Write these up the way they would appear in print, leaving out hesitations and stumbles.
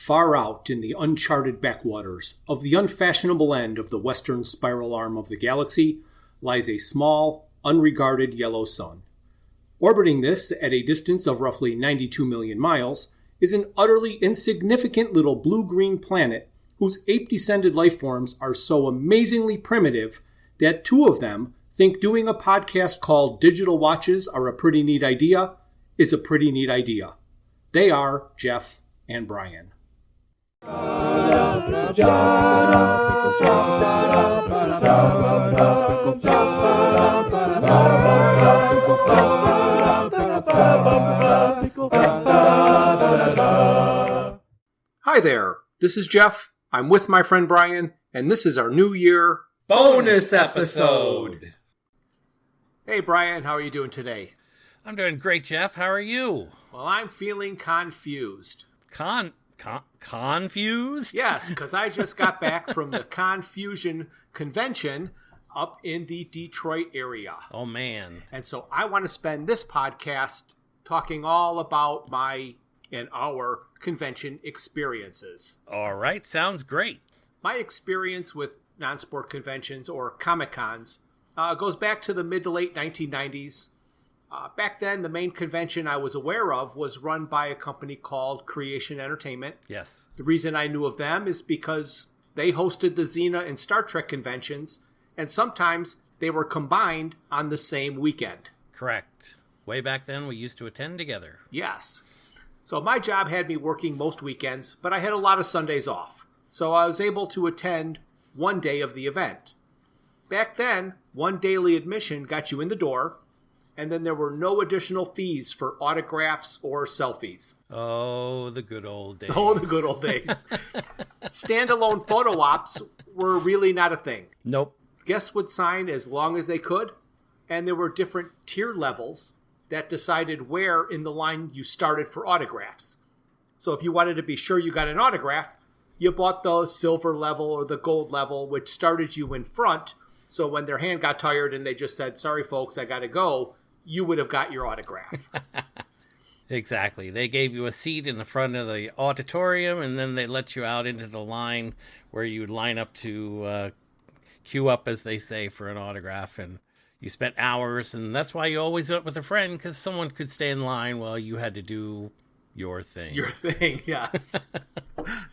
Far out in the uncharted backwaters of the unfashionable end of the western spiral arm of the galaxy lies a small, unregarded yellow sun. Orbiting this at a distance of roughly 92 million miles is an utterly insignificant little blue-green planet whose ape-descended life forms are so amazingly primitive that two of them think doing a podcast called Digital Watches Are a Pretty Neat Idea is a pretty neat idea. They are Jeff and Bryan. Hi there, this is Jeff. I'm with my friend Bryan, and this is our New Year bonus episode. Hey Bryan, how are you doing today? I'm doing great, Jeff. How are you? Well, I'm feeling confused. Confused? Yes, because I just got back from the Confusion Convention up in the Detroit area. Oh, man. And so I want to spend this podcast talking all about my and our convention experiences. All right, sounds great. My experience with non-sport conventions or Comic-Cons goes back to the mid to late 1990s. Back then, the main convention I was aware of was run by a company called Creation Entertainment. Yes. The reason I knew of them is because they hosted the Xena and Star Trek conventions, and sometimes they were combined on the same weekend. Correct. Way back then, we used to attend together. Yes. So my job had me working most weekends, but I had a lot of Sundays off. So I was able to attend one day of the event. Back then, one daily admission got you in the door, and then there were no additional fees for autographs or selfies. Oh, the good old days. Oh, the good old days. Standalone photo ops were really not a thing. Nope. Guests would sign as long as they could, and there were different tier levels that decided where in the line you started for autographs. So if you wanted to be sure you got an autograph, you bought the silver level or the gold level, which started you in front. So when their hand got tired and they just said, sorry, folks, I got to go, you would have got your autograph. Exactly. They gave you a seat in the front of the auditorium, and then they let you out into the line where you would line up to queue up, as they say, for an autograph. And you spent hours, and that's why you always went with a friend, because someone could stay in line while you had to do your thing. Your thing, yes.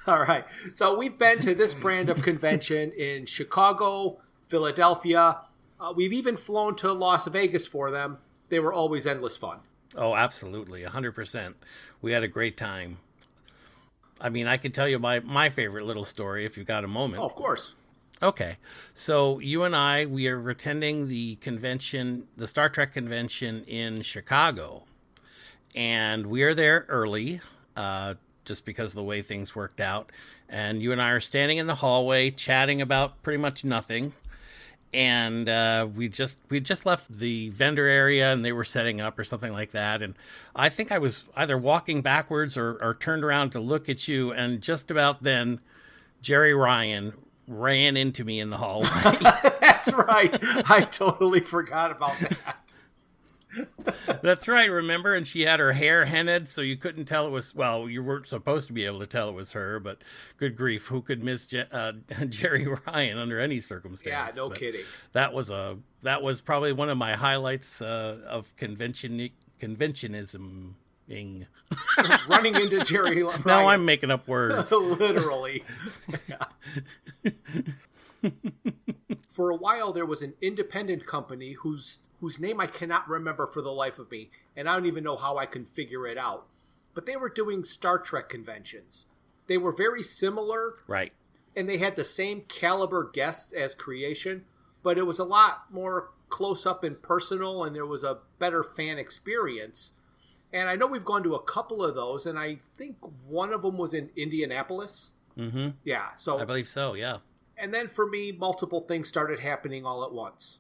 All right. So we've been to this brand of convention in Chicago, Philadelphia. We've even flown to Las Vegas for them. They were always endless fun. Oh, absolutely. 100%. We had a great time. I mean, I could tell you my favorite little story if you've got a moment. Oh, of course. Okay. So you and we are attending the convention, the Star Trek convention in Chicago. And we are there early, just because of the way things worked out. And you and I are standing in the hallway chatting about pretty much nothing. And we just left the vendor area, and they were setting up or something like that. And I think I was either walking backwards or turned around to look at you. And just about then, Jerry Ryan ran into me in the hallway. That's right. I totally forgot about that. That's right, remember? And she had her hair hennaed, so you couldn't tell it was, well, you weren't supposed to be able to tell it was her, but good grief, who could miss Jerry Ryan under any circumstance? Yeah, no kidding. That was probably one of my highlights of conventionism. Running into Jerry Ryan. Now I'm making up words. Literally. Yeah. For a while, there was an independent company whose name I cannot remember for the life of me, and I don't even know how I can figure it out. But they were doing Star Trek conventions. They were very similar. Right. And they had the same caliber guests as Creation, but it was a lot more close up and personal, and there was a better fan experience. And I know we've gone to a couple of those, and I think one of them was in Indianapolis. Mm-hmm. Yeah. So I believe so, yeah. And then for me, multiple things started happening all at once.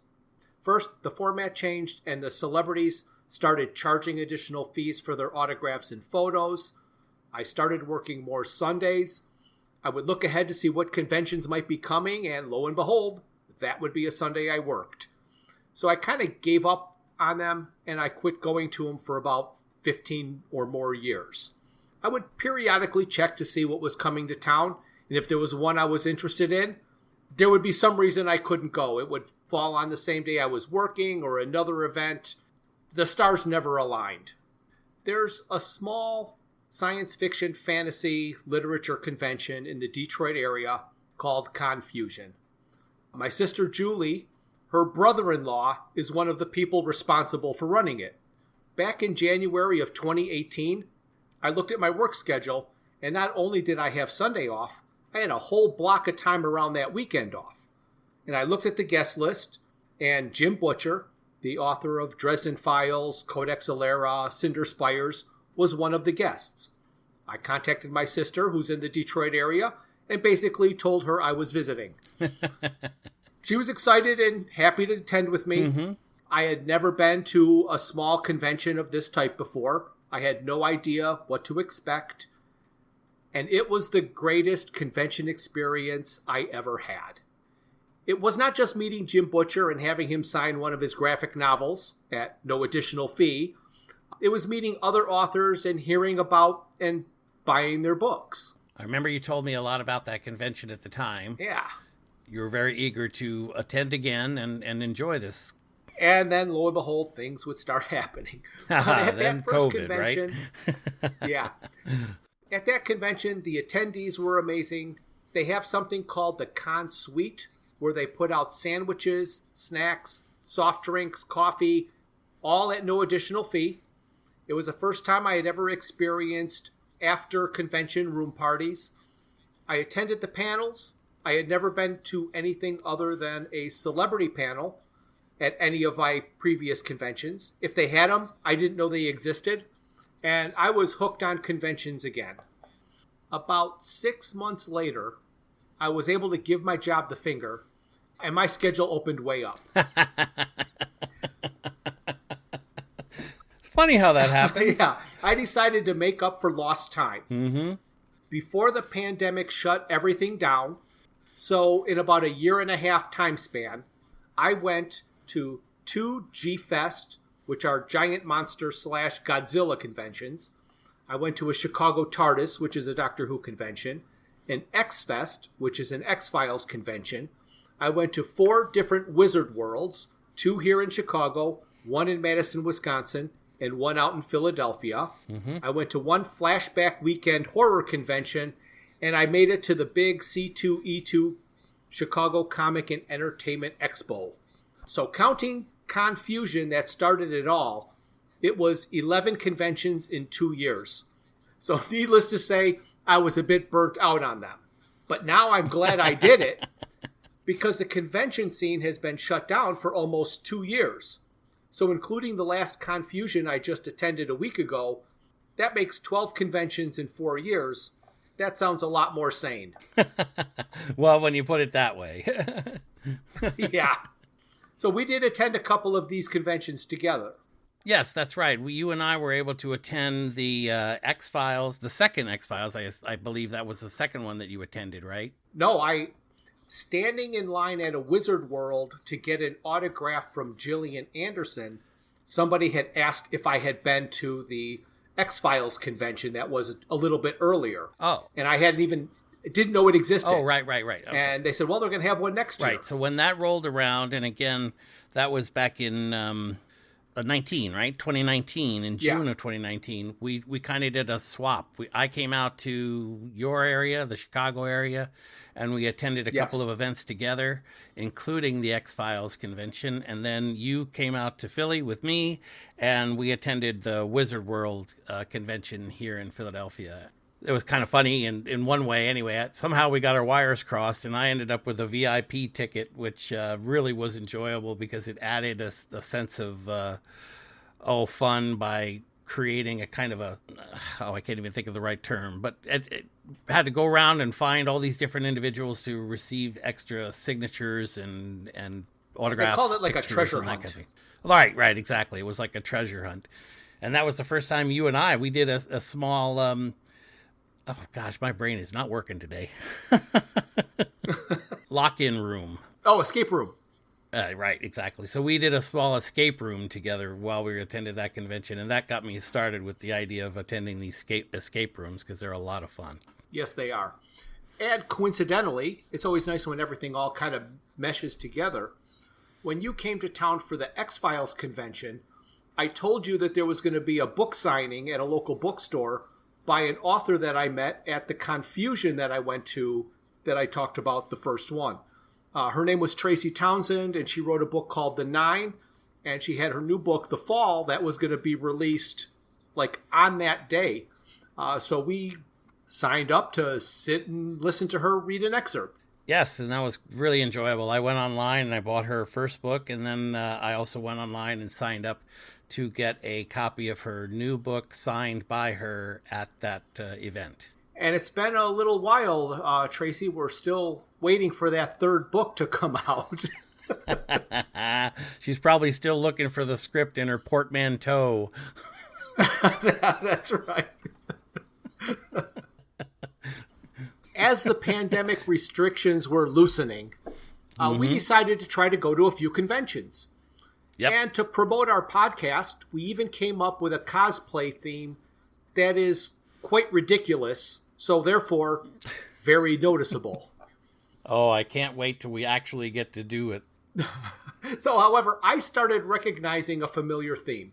First, the format changed, and the celebrities started charging additional fees for their autographs and photos. I started working more Sundays. I would look ahead to see what conventions might be coming, and lo and behold, that would be a Sunday I worked. So I kind of gave up on them, and I quit going to them for about 15 or more years. I would periodically check to see what was coming to town, and if there was one I was interested in, there would be some reason I couldn't go. It would fall on the same day I was working or another event. The stars never aligned. There's a small science fiction fantasy literature convention in the Detroit area called Confusion. My sister Julie, her brother-in-law, is one of the people responsible for running it. Back in January of 2018, I looked at my work schedule, and not only did I have Sunday off, I had a whole block of time around that weekend off. And I looked at the guest list, and Jim Butcher, the author of Dresden Files, Codex Alera, Cinder Spires, was one of the guests. I contacted my sister, who's in the Detroit area, and basically told her I was visiting. She was excited and happy to attend with me. Mm-hmm. I had never been to a small convention of this type before. I had no idea what to expect. And it was the greatest convention experience I ever had. It was not just meeting Jim Butcher and having him sign one of his graphic novels at no additional fee. It was meeting other authors and hearing about and buying their books. I remember you told me a lot about that convention at the time. Yeah. You were very eager to attend again and enjoy this. And then, lo and behold, things would start happening. At then that first COVID, convention, right? Yeah. At that convention, the attendees were amazing. They have something called the Con Suite, where they put out sandwiches, snacks, soft drinks, coffee, all at no additional fee. It was the first time I had ever experienced after-convention room parties. I attended the panels. I had never been to anything other than a celebrity panel at any of my previous conventions. If they had them, I didn't know they existed. And I was hooked on conventions again. About 6 months later, I was able to give my job the finger, and my schedule opened way up. Funny how that happens. Yeah, I decided to make up for lost time. Mm-hmm. Before the pandemic shut everything down, so in about a 1.5 year time span, I went to 2 G-Fest, which are giant monster / Godzilla conventions. I went to a Chicago TARDIS, which is a Doctor Who convention, an X-Fest, which is an X-Files convention. I went to 4 different Wizard Worlds, 2 here in Chicago, 1 in Madison, Wisconsin, and 1 out in Philadelphia. Mm-hmm. I went to 1 flashback weekend horror convention, and I made it to the big C2E2 Chicago Comic and Entertainment Expo. So counting Confusion that started it all, it was 11 conventions in 2 years. So needless to say, I was a bit burnt out on them. But now I'm glad I did it because the convention scene has been shut down for almost 2 years. So including the last Confusion I just attended a week ago, that makes 12 conventions in 4 years. That sounds a lot more sane. Well, when you put it that way. Yeah. So we did attend a couple of these conventions together. Yes, that's right. You and I were able to attend the X-Files, the second X-Files. I believe that was the second one that you attended, right? No, standing in line at a Wizard World to get an autograph from Gillian Anderson, somebody had asked if I had been to the X-Files convention that was a little bit earlier. Oh. And I didn't know it existed. Oh, right. Okay. And they said, well, they're going to have one next year. Right, so when that rolled around, and again, that was back in 19, right? 2019, in June of 2019, we kind of did a swap. I came out to your area, the Chicago area, and we attended a couple of events together, including the X-Files convention. And then you came out to Philly with me, and we attended the Wizard World convention here in Philadelphia. It was kind of funny in one way anyway. Somehow we got our wires crossed, and I ended up with a VIP ticket, which really was enjoyable because it added a sense of fun by creating a kind of I can't even think of the right term, but it had to go around and find all these different individuals to receive extra signatures and autographs. They called it like a treasure hunt. Kind of right, exactly. It was like a treasure hunt. And that was the first time you and we did a small... oh, gosh, my brain is not working today. Lock-in room. Oh, escape room. Right, exactly. So we did a small escape room together while we attended that convention, and that got me started with the idea of attending these escape rooms because they're a lot of fun. Yes, they are. And coincidentally, it's always nice when everything all kind of meshes together. When you came to town for the X-Files convention, I told you that there was going to be a book signing at a local bookstore by an author that I met at the Confusion that I went to that I talked about the first one. Her name was Tracy Townsend, and she wrote a book called The Nine, and she had her new book, The Fall, that was going to be released like on that day. So we signed up to sit and listen to her read an excerpt. Yes, and that was really enjoyable. I went online and I bought her first book, and then I also went online and signed up to get a copy of her new book signed by her at that event. And it's been a little while, Tracy. We're still waiting for that third book to come out. She's probably still looking for the script in her portmanteau. That's right. As the pandemic restrictions were loosening, we decided to try to go to a few conventions. Yep. And to promote our podcast, we even came up with a cosplay theme that is quite ridiculous, so therefore very noticeable. Oh, I can't wait till we actually get to do it. So, however, I started recognizing a familiar theme.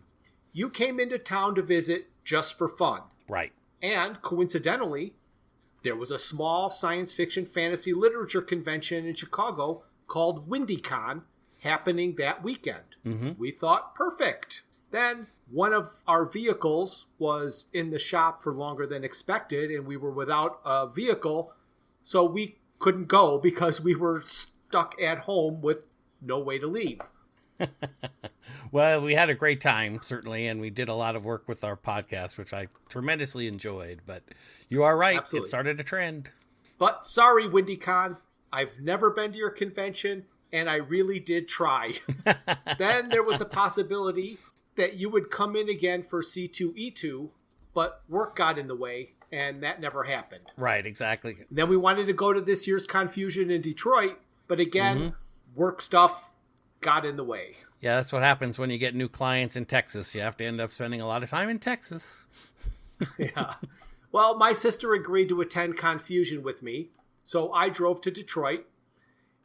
You came into town to visit just for fun. Right. And coincidentally, there was a small science fiction fantasy literature convention in Chicago called WindyCon happening that weekend. We thought, perfect. Then one of our vehicles was in the shop for longer than expected, and we were without a vehicle, so we couldn't go because we were stuck at home with no way to leave. Well, we had a great time, certainly, and we did a lot of work with our podcast, which I tremendously enjoyed. But you are right. Absolutely. It started a trend. But sorry, WindyCon, I've never been to your convention, and I really did try. Then there was a possibility that you would come in again for C2E2, but work got in the way, and that never happened. Right, exactly. Then we wanted to go to this year's Confusion in Detroit, but again, work stuff got in the way. Yeah, that's what happens when you get new clients in Texas. You have to end up spending a lot of time in Texas. Yeah. Well, my sister agreed to attend Confusion with me, so I drove to Detroit.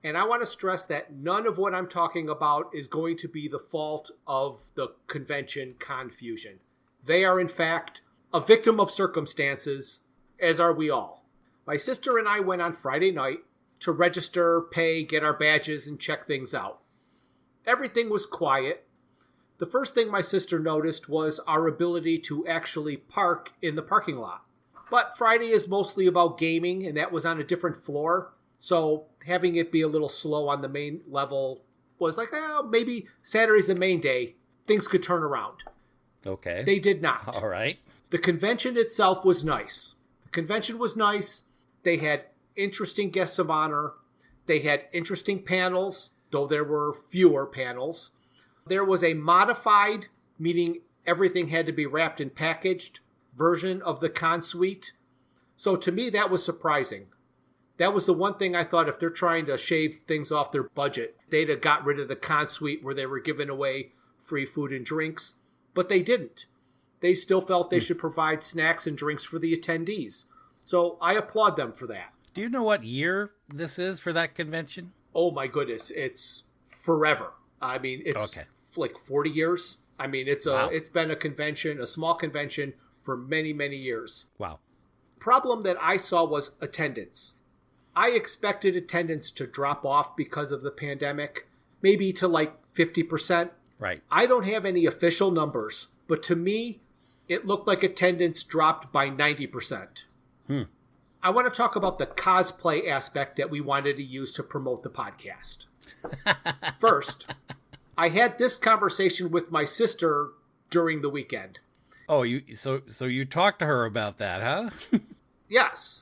And I want to stress that none of what I'm talking about is going to be the fault of the convention Confusion. They are, in fact, a victim of circumstances, as are we all. My sister and I went on Friday night to register, pay, get our badges, and check things out. Everything was quiet. The first thing my sister noticed was our ability to actually park in the parking lot. But Friday is mostly about gaming, and that was on a different floor. So having it be a little slow on the main level was like, maybe Saturday's the main day. Things could turn around. Okay. They did not. All right. The convention itself was nice. The convention was nice. They had interesting guests of honor. They had interesting panels, though there were fewer panels. There was a modified, meaning everything had to be wrapped and packaged, version of the con suite. So to me, that was surprising. That was the one thing I thought if they're trying to shave things off their budget, they'd have got rid of the con suite where they were giving away free food and drinks. But they didn't. They still felt they should provide snacks and drinks for the attendees. So I applaud them for that. Do you know what year this is for that convention? Oh my goodness, it's forever. I mean, it's like 40 years. I mean, it's been a convention, a small convention for many, many years. Wow. Problem that I saw was attendance. I expected attendance to drop off because of the pandemic, maybe to like 50%. Right. I don't have any official numbers, but to me, it looked like attendance dropped by 90%. I want to talk about the cosplay aspect that we wanted to use to promote the podcast. First, I had this conversation with my sister during the weekend. Oh, so you talked to her about that, huh? Yes.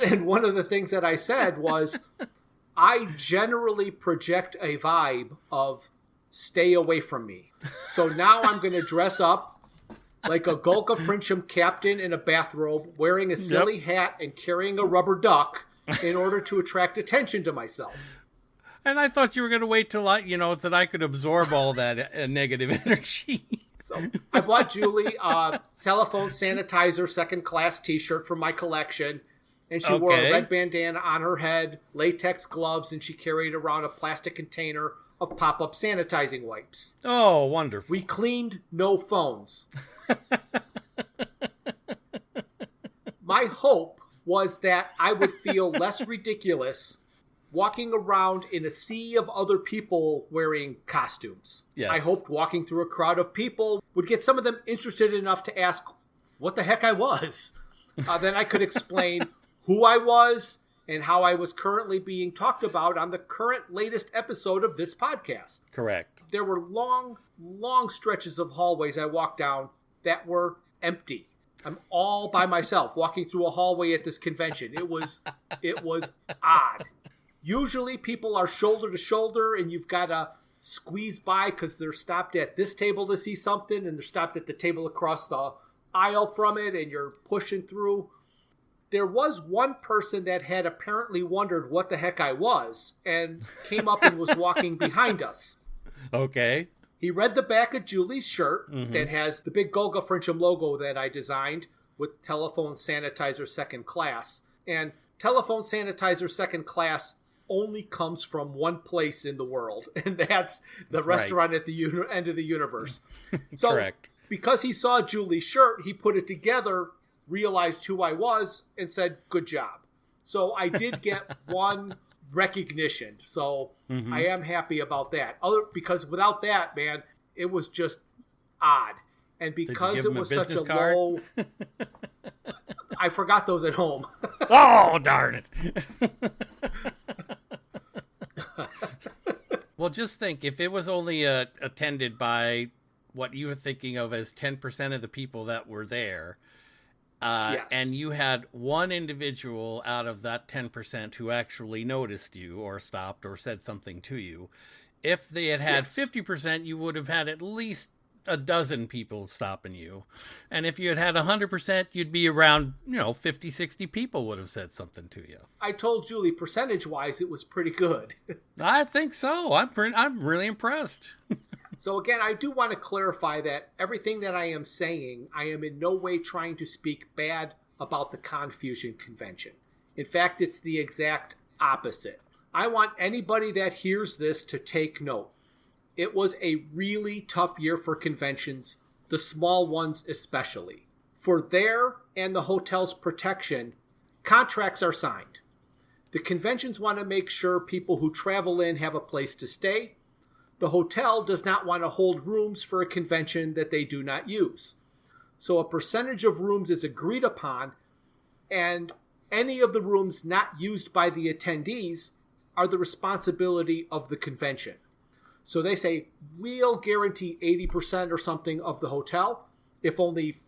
And one of the things that I said was, I generally project a vibe of stay away from me. So now I'm going to dress up like a Gulka Frencham captain in a bathrobe, wearing a silly hat and carrying a rubber duck in order to attract attention to myself. And I thought you were going to wait till that I could absorb all that negative energy. So I bought Julie a telephone sanitizer second class t-shirt from my collection. And she wore a red bandana on her head, latex gloves, and she carried around a plastic container of pop-up sanitizing wipes. Oh, wonderful. We cleaned no phones. My hope was that I would feel less ridiculous walking around in a sea of other people wearing costumes. Yes. I hoped walking through a crowd of people would get some of them interested enough to ask what the heck I was. Then I could explain who I was and how I was currently being talked about on the current latest episode of this podcast. Correct. There were long, long stretches of hallways I walked down that were empty. I'm all by myself walking through a hallway at this convention. It was odd. Usually people are shoulder to shoulder and you've got to squeeze by because they're stopped at this table to see something and they're stopped at the table across the aisle from it and you're pushing through. There was one person that had apparently wondered what the heck I was and came up and was walking behind us. Okay. He read the back of Julie's shirt that has the big Golga Frenchum logo that I designed with telephone sanitizer second class. And telephone sanitizer second class only comes from one place in the world, and that's the restaurant at the end of the universe. So, correct. Because he saw Julie's shirt, he put it together, realized who I was, and said, good job. So I did get one recognition. So I am happy about that. Because without that, man, it was just odd. And because it was such a card? low... I forgot those at home. Oh, darn it. Well, just think, if it was only attended by what you were thinking of as 10% of the people that were there, yes. And you had one individual out of that 10% who actually noticed you or stopped or said something to you, if they had yes. 50%, you would have had at least a dozen people stopping you. And if you had had 100%, you'd be around, 50, 60 people would have said something to you. I told Julie, percentage-wise, it was pretty good. I think so. I'm really impressed. So again, I do want to clarify that everything that I am saying, I am in no way trying to speak bad about the Confucian Convention. In fact, it's the exact opposite. I want anybody that hears this to take note. It was a really tough year for conventions, the small ones especially. For their and the hotel's protection, contracts are signed. The conventions want to make sure people who travel in have a place to stay. The hotel does not want to hold rooms for a convention that they do not use. So a percentage of rooms is agreed upon, and any of the rooms not used by the attendees are the responsibility of the convention. So they say, we'll guarantee 80% or something of the hotel. If only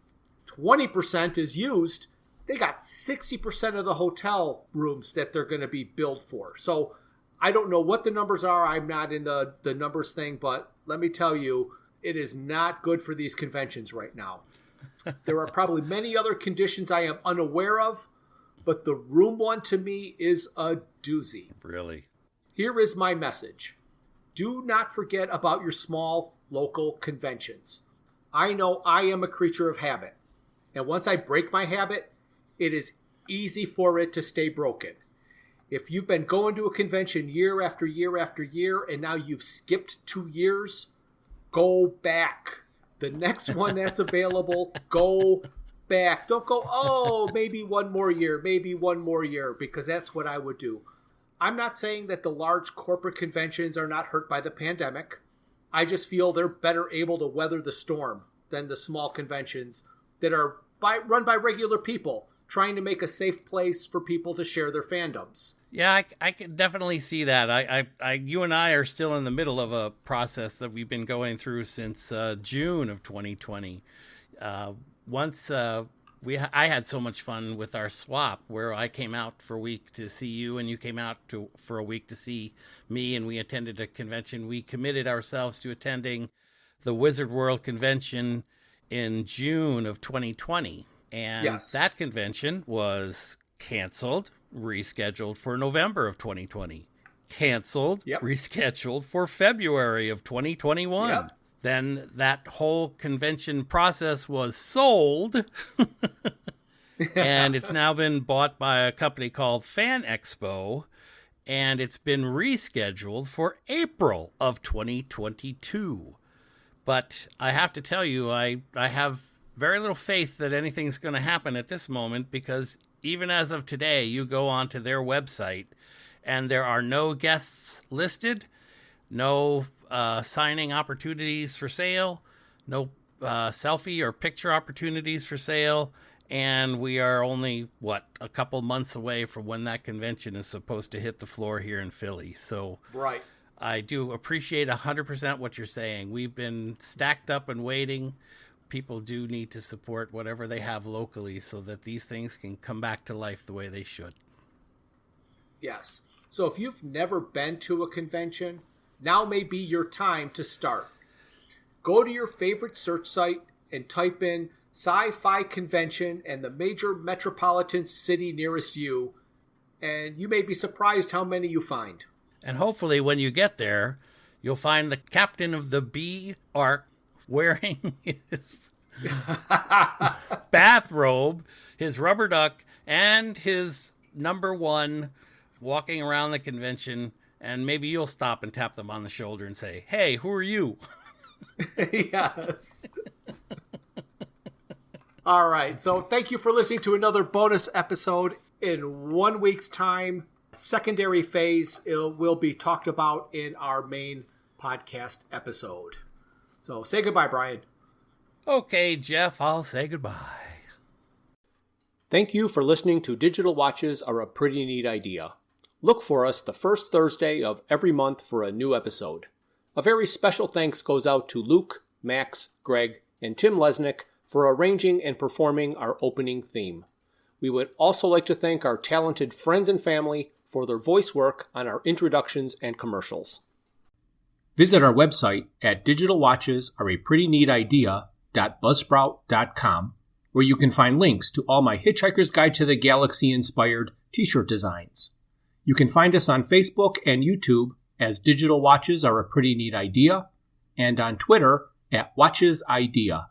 20% is used, they got 60% of the hotel rooms that they're going to be billed for. So I don't know what the numbers are. I'm not in the numbers thing, but let me tell you, it is not good for these conventions right now. There are probably many other conditions I am unaware of, but the room one to me is a doozy. Really? Here is my message. Do not forget about your small local conventions. I know I am a creature of habit. And once I break my habit, it is easy for it to stay broken. If you've been going to a convention year after year after year, and now you've skipped 2 years, go back. The next one that's available, go back. Don't go, maybe one more year, because that's what I would do. I'm not saying that the large corporate conventions are not hurt by the pandemic. I just feel they're better able to weather the storm than the small conventions that are run by regular people trying to make a safe place for people to share their fandoms. Yeah, I can definitely see that. You and I are still in the middle of a process that we've been going through since June of 2020. I had so much fun with our swap where I came out for a week to see you and you came out for a week to see me, and we attended a convention. We committed ourselves to attending the Wizard World convention in June of 2020. And yes. That convention was canceled, rescheduled for November of 2020. canceled, rescheduled for February of 2021. Yep. Then that whole convention process was sold, and it's now been bought by a company called Fan Expo, and it's been rescheduled for April of 2022. But I have to tell you, I have very little faith that anything's going to happen at this moment, because even as of today, you go onto their website and there are no guests listed, no signing opportunities for sale, no selfie or picture opportunities for sale, and we are only, a couple months away from when that convention is supposed to hit the floor here in Philly. So right. I do appreciate 100% what you're saying. We've been stacked up and waiting. People do need to support whatever they have locally so that these things can come back to life the way they should. Yes. So if you've never been to a convention, now may be your time to start. Go to your favorite search site and type in sci-fi convention and the major metropolitan city nearest you, and you may be surprised how many you find. And hopefully when you get there, you'll find the captain of the Bee Ark wearing his bathrobe, his rubber duck, and his number one, walking around the convention, and maybe you'll stop and tap them on the shoulder and say, "Hey, who are you?" Yes. All right. So thank you for listening to another bonus episode. In 1 week's time, secondary phase will be talked about in our main podcast episode. So say goodbye, Bryan. Okay, Jeff, I'll say goodbye. Thank you for listening to Digital Watches Are a Pretty Neat Idea. Look for us the first Thursday of every month for a new episode. A very special thanks goes out to Luke, Max, Greg, and Tim Lesnick for arranging and performing our opening theme. We would also like to thank our talented friends and family for their voice work on our introductions and commercials. Visit our website at digitalwatchesareaprettyneatidea.buzzsprout.com, where you can find links to all my Hitchhiker's Guide to the Galaxy inspired t-shirt designs. You can find us on Facebook and YouTube as Digital Watches Are a Pretty Neat Idea, and on Twitter at Watches Idea.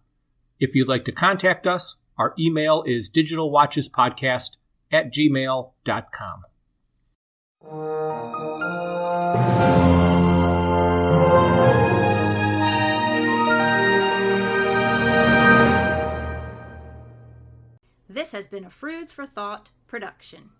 If you'd like to contact us, our email is digitalwatchespodcast@gmail.com. This has been a Froods for Thought production.